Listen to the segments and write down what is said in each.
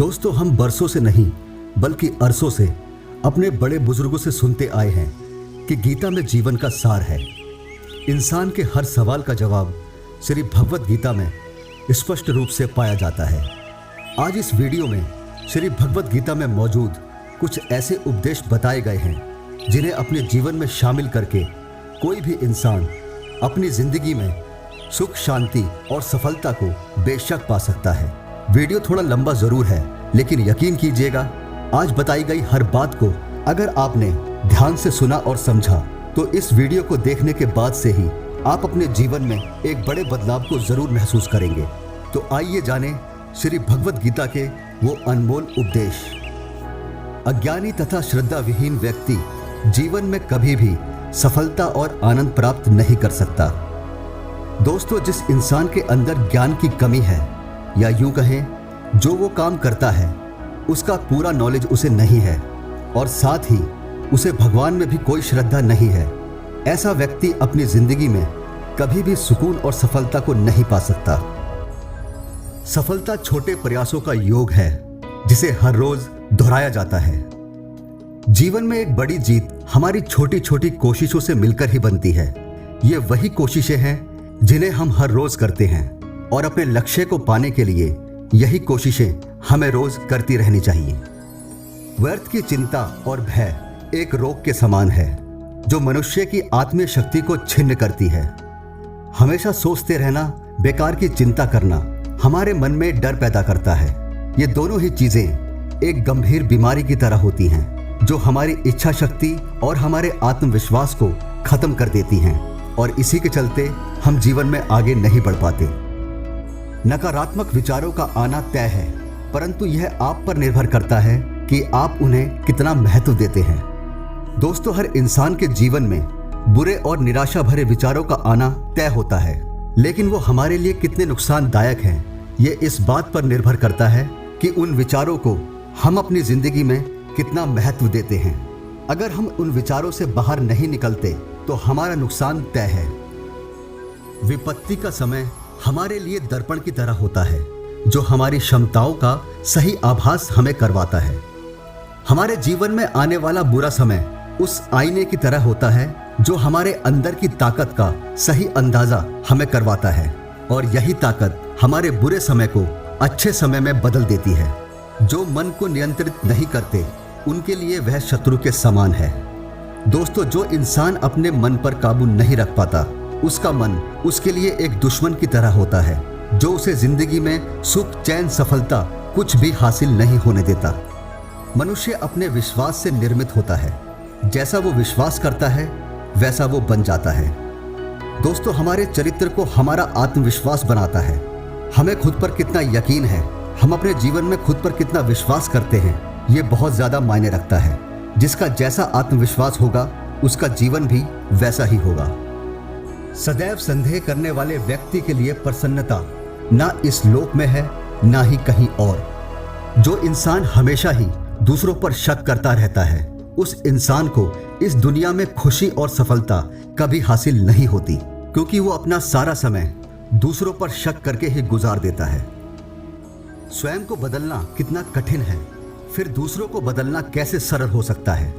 दोस्तों, हम बरसों से नहीं बल्कि अरसों से अपने बड़े बुजुर्गों से सुनते आए हैं कि गीता में जीवन का सार है। इंसान के हर सवाल का जवाब श्री भगवत गीता में स्पष्ट रूप से पाया जाता है। आज इस वीडियो में श्री भगवत गीता में मौजूद कुछ ऐसे उपदेश बताए गए हैं जिन्हें अपने जीवन में शामिल करके कोई भी इंसान अपनी जिंदगी में सुख, शांति और सफलता को बेशक पा सकता है। वीडियो थोड़ा लंबा जरूर है, लेकिन यकीन कीजिएगा आज बताई गई हर बात को अगर आपने ध्यान से सुना और समझा तो इस वीडियो को देखने के बाद से ही आप अपने जीवन में एक बड़े बदलाव को जरूर महसूस करेंगे। तो आइए जानें श्री भगवत गीता के वो अनमोल उपदेश। अज्ञानी तथा श्रद्धा विहीन व्यक्ति जीवन में कभी भी सफलता और आनंद प्राप्त नहीं कर सकता। दोस्तों, जिस इंसान के अंदर ज्ञान की कमी है या यूं कहें जो वो काम करता है उसका पूरा नॉलेज उसे नहीं है और साथ ही उसे भगवान में भी कोई श्रद्धा नहीं है, ऐसा व्यक्ति अपनी जिंदगी में कभी भी सुकून और सफलता को नहीं पा सकता। सफलता छोटे प्रयासों का योग है जिसे हर रोज दोहराया जाता है। जीवन में एक बड़ी जीत हमारी छोटी छोटी कोशिशों से मिलकर ही बनती है। ये वही कोशिशें हैं जिन्हें हम हर रोज करते हैं और अपने लक्ष्य को पाने के लिए यही कोशिशें हमें रोज करती रहनी चाहिए। व्यर्थ की चिंता और भय एक रोग के समान है जो मनुष्य की आत्मीय शक्ति को छिन्न करती है। हमेशा सोचते रहना, बेकार की चिंता करना हमारे मन में डर पैदा करता है। ये दोनों ही चीजें एक गंभीर बीमारी की तरह होती हैं जो हमारी इच्छा शक्ति और हमारे आत्मविश्वास को खत्म कर देती हैं और इसी के चलते हम जीवन में आगे नहीं बढ़ पाते। नकारात्मक विचारों का आना तय है, परंतु यह आप पर निर्भर करता है कि आप उन्हें कितना महत्व देते हैं। दोस्तों, हर इंसान के जीवन में बुरे और निराशा भरे विचारों का आना तय होता है, लेकिन वो हमारे लिए कितने नुकसानदायक हैं ये इस बात पर निर्भर करता है कि उन विचारों को हम अपनी जिंदगी में कितना महत्व देते हैं। अगर हम उन विचारों से बाहर नहीं निकलते तो हमारा नुकसान तय है। विपत्ति का समय हमारे लिए दर्पण की तरह होता है जो हमारी क्षमताओं का सही आभास हमें करवाता है। हमारे जीवन में आने वाला बुरा समय उस आईने की तरह होता है जो हमारे अंदर की ताकत का सही अंदाजा हमें करवाता है और यही ताकत हमारे बुरे समय को अच्छे समय में बदल देती है। जो मन को नियंत्रित नहीं करते उनके लिए वह शत्रु के समान है। दोस्तों, जो इंसान अपने मन पर काबू नहीं रख पाता उसका मन उसके लिए एक दुश्मन की तरह होता है जो उसे जिंदगी में सुख, चैन, सफलता कुछ भी हासिल नहीं होने देता। मनुष्य अपने विश्वास से निर्मित होता है। जैसा वो विश्वास करता है वैसा वो बन जाता है। दोस्तों, हमारे चरित्र को हमारा आत्मविश्वास बनाता है। हमें खुद पर कितना यकीन है, हम अपने जीवन में खुद पर कितना विश्वास करते हैं, ये बहुत ज्यादा मायने रखता है। जिसका जैसा आत्मविश्वास होगा उसका जीवन भी वैसा ही होगा। सदैव संदेह करने वाले व्यक्ति के लिए प्रसन्नता ना इस लोक में है ना ही कहीं और। जो इंसान हमेशा ही दूसरों पर शक करता रहता है उस इंसान को इस दुनिया में खुशी और सफलता कभी हासिल नहीं होती, क्योंकि वो अपना सारा समय दूसरों पर शक करके ही गुजार देता है। स्वयं को बदलना कितना कठिन है, फिर दूसरों को बदलना कैसे सरल हो सकता है।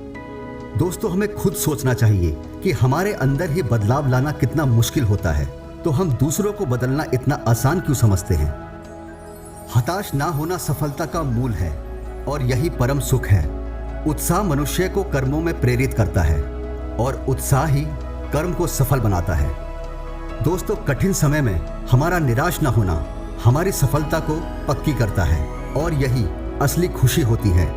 दोस्तों, हमें खुद सोचना चाहिए कि हमारे अंदर ही बदलाव लाना कितना मुश्किल होता है, तो हम दूसरों को बदलना इतना आसान क्यों समझते हैं। हताश ना होना सफलता का मूल है और यही परम सुख है। उत्साह मनुष्य को कर्मों में प्रेरित करता है और उत्साह ही कर्म को सफल बनाता है। दोस्तों, कठिन समय में हमारा निराश ना होना हमारी सफलता को पक्की करता है और यही असली खुशी होती है।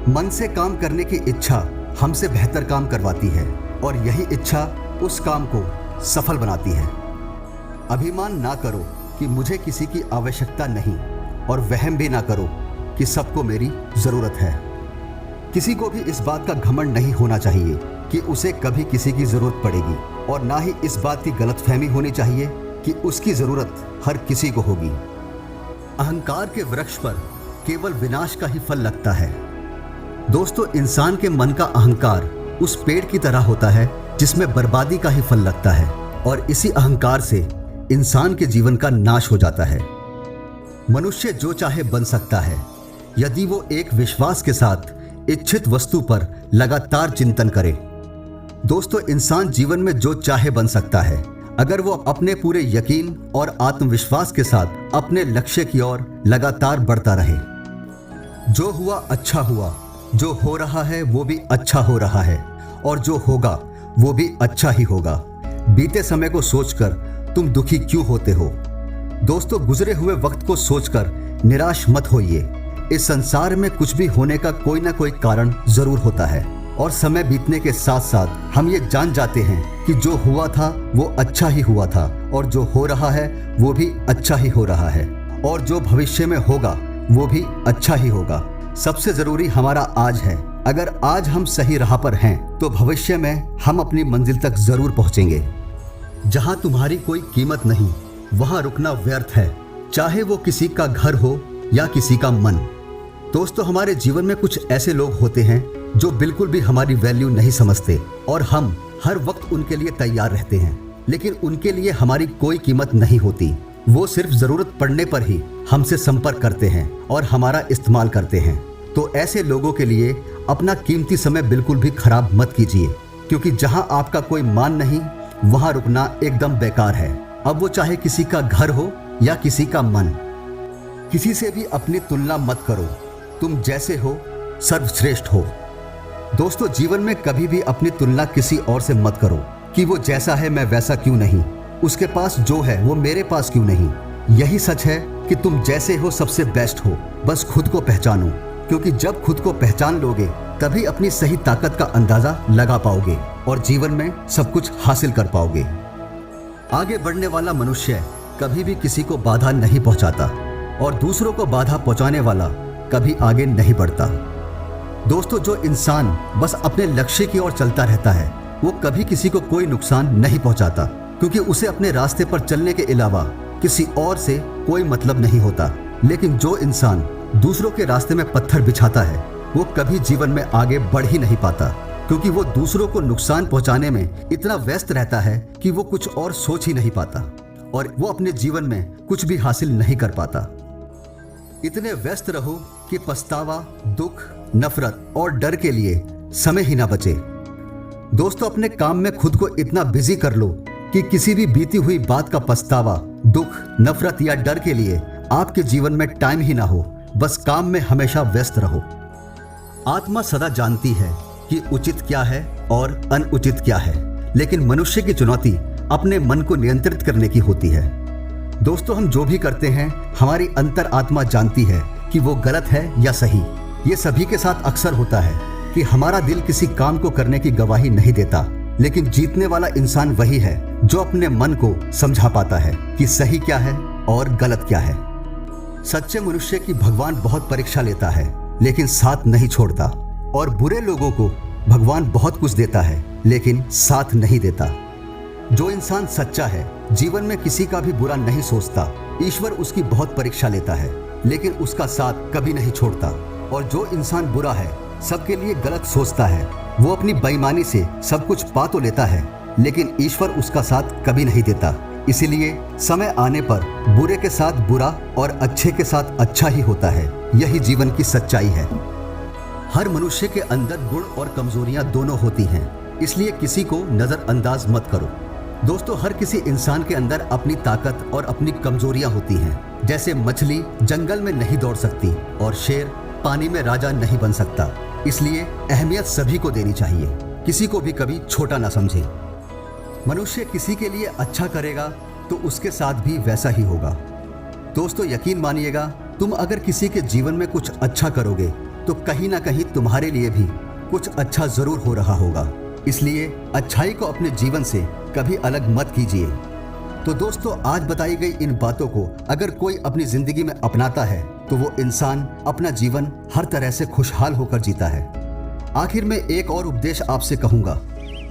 मन से काम करने की इच्छा हमसे बेहतर काम करवाती है और यही इच्छा उस काम को सफल बनाती है। अभिमान ना करो कि मुझे किसी की आवश्यकता नहीं और वहम भी ना करो कि सबको मेरी जरूरत है। किसी को भी इस बात का घमंड नहीं होना चाहिए कि उसे कभी किसी की जरूरत पड़ेगी और ना ही इस बात की गलतफहमी होनी चाहिए कि उसकी जरूरत हर किसी को होगी। अहंकार के वृक्ष पर केवल विनाश का ही फल लगता है। दोस्तों, इंसान के मन का अहंकार उस पेड़ की तरह होता है जिसमें बर्बादी का ही फल लगता है और इसी अहंकार से इंसान के जीवन का नाश हो जाता है। मनुष्य जो चाहे बन सकता है, यदि वो एक विश्वास के साथ इच्छित वस्तु पर लगातार चिंतन करे। दोस्तों, इंसान जीवन में जो चाहे बन सकता है अगर वो अपने पूरे यकीन और आत्मविश्वास के साथ अपने लक्ष्य की ओर लगातार बढ़ता रहे। जो हुआ अच्छा हुआ, जो हो रहा है वो भी अच्छा हो रहा है, और जो होगा वो भी अच्छा ही होगा। बीते समय को सोचकर तुम दुखी क्यों होते हो? दोस्तों, गुजरे हुए वक्त को सोचकर निराश मत होइए। इस संसार में कुछ भी होने का कोई ना कोई कारण जरूर होता है, और समय बीतने के साथ साथ हम ये जान जाते हैं कि जो हुआ था वो अच्छा ही हुआ था, और जो हो रहा है वो भी अच्छा ही हो रहा है, और जो भविष्य में होगा वो भी अच्छा ही होगा। सबसे जरूरी हमारा आज है। अगर आज हम सही राह पर हैं तो भविष्य में हम अपनी मंजिल तक जरूर पहुंचेंगे। जहां तुम्हारी कोई कीमत नहीं वहां रुकना व्यर्थ है, चाहे वो किसी का घर हो या किसी का मन। दोस्तों, हमारे जीवन में कुछ ऐसे लोग होते हैं जो बिल्कुल भी हमारी वैल्यू नहीं समझते, और हम हर वक्त उनके लिए तैयार रहते हैं, लेकिन उनके लिए हमारी कोई कीमत नहीं होती। वो सिर्फ जरूरत पड़ने पर ही हमसे संपर्क करते हैं और हमारा इस्तेमाल करते हैं। तो ऐसे लोगों के लिए अपना कीमती समय बिल्कुल भी खराब मत कीजिए, क्योंकि जहां आपका कोई मान नहीं वहां रुकना एकदम बेकार है। अब वो चाहे किसी का घर हो या किसी का मन। किसी से भी अपनी तुलना मत करो, तुम जैसे हो सर्वश्रेष्ठ हो। दोस्तों, जीवन में कभी भी अपनी तुलना किसी और से मत करो कि वो जैसा है मैं वैसा क्यों नहीं, उसके पास जो है वो मेरे पास क्यों नहीं। यही सच है कि तुम जैसे हो सबसे बेस्ट हो। बस खुद को पहचानो, क्योंकि जब खुद को पहचान लोगे तभी अपनी सही ताकत का अंदाजा लगा पाओगे और जीवन में सब कुछ हासिल कर पाओगे। आगे बढ़ने वाला मनुष्य कभी भी किसी को बाधा नहीं पहुंचाता, और दूसरों को बाधा पहुंचाने वाला कभी आगे नहीं बढ़ता। दोस्तों, जो इंसान बस अपने लक्ष्य की ओर चलता रहता है वो कभी किसी को कोई नुकसान नहीं पहुंचाता, क्योंकि उसे अपने रास्ते पर चलने के अलावा किसी और से कोई मतलब नहीं होता। लेकिन जो इंसान दूसरों के रास्ते में पत्थर बिछाता है वो कभी जीवन में आगे बढ़ ही नहीं पाता, क्योंकि वो दूसरों को नुकसान पहुंचाने में इतना व्यस्त रहता है कि वो कुछ और सोच ही नहीं पाता, और वो अपने जीवन में कुछ भी हासिल नहीं कर पाता। इतने व्यस्त रहो कि पछतावा, दुख, नफरत और डर के लिए समय ही ना बचे। दोस्तों, अपने काम में खुद को इतना बिजी कर लो कि किसी भी बीती हुई बात का पछतावा, दुख, नफरत या डर के लिए आपके जीवन में टाइम ही ना हो। बस काम में हमेशा व्यस्त रहो। आत्मा सदा जानती है कि उचित क्या है और अनुचित क्या है, लेकिन मनुष्य की चुनौती अपने मन को नियंत्रित करने की होती है। दोस्तों, हम जो भी करते हैं हमारी अंतर आत्मा जानती है कि वो गलत है या सही। ये सभी के साथ अक्सर होता है कि हमारा दिल किसी काम को करने की गवाही नहीं देता, लेकिन जीतने वाला इंसान वही है जो अपने मन को समझा पाता है कि सही क्या है और गलत क्या है। सच्चे मनुष्य की भगवान बहुत परीक्षा लेता है लेकिन साथ नहीं छोड़ता, और बुरे लोगों को भगवान बहुत कुछ देता है लेकिन साथ नहीं देता। जो इंसान सच्चा है जीवन में किसी का भी बुरा नहीं सोचता। ईश्वर उसकी बहुत परीक्षा लेता है लेकिन उसका साथ कभी नहीं छोड़ता। और जो इंसान बुरा है, सबके लिए गलत सोचता है, वो अपनी बेईमानी से सब कुछ पा तो लेता है लेकिन ईश्वर उसका साथ कभी नहीं देता। इसीलिए समय आने पर बुरे के साथ बुरा और अच्छे के साथ अच्छा ही होता है। यही जीवन की सच्चाई है। हर मनुष्य के अंदर गुण और कमजोरियां दोनों होती हैं, इसलिए किसी को नजरअंदाज मत करो। दोस्तों, हर किसी इंसान के अंदर अपनी ताकत और अपनी कमजोरियां होती हैं। जैसे मछली जंगल में नहीं दौड़ सकती और शेर पानी में राजा नहीं बन सकता। इसलिए अहमियत सभी को देनी चाहिए, किसी को भी कभी छोटा ना समझे। मनुष्य किसी के लिए अच्छा करेगा तो उसके साथ भी वैसा ही होगा। दोस्तों, यकीन मानिएगा, तुम अगर किसी के जीवन में कुछ अच्छा करोगे तो कहीं ना कहीं तुम्हारे लिए भी कुछ अच्छा जरूर हो रहा होगा। इसलिए अच्छाई को अपने जीवन से कभी अलग मत कीजिए। तो दोस्तों, आज बताई गई इन बातों को अगर कोई अपनी जिंदगी में अपनाता है तो वो इंसान अपना जीवन हर तरह से खुशहाल होकर जीता है। आखिर में एक और उपदेश आपसे कहूंगा।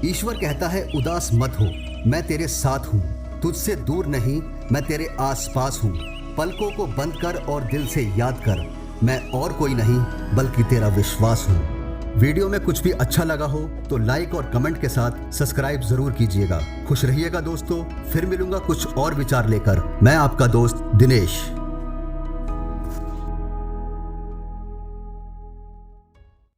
ईश्वर कहता है, उदास मत हो, मैं तेरे साथ हूँ, तुझसे दूर नहीं, मैं तेरे आसपास हूँ। पलकों को बंद कर और दिल से याद कर, मैं और कोई नहीं बल्कि तेरा विश्वास हूँ। वीडियो में कुछ भी अच्छा लगा हो तो लाइक और कमेंट के साथ सब्सक्राइब जरूर कीजिएगा। खुश रहिएगा दोस्तों, फिर मिलूंगा कुछ और विचार लेकर। मैं आपका दोस्त दिनेश।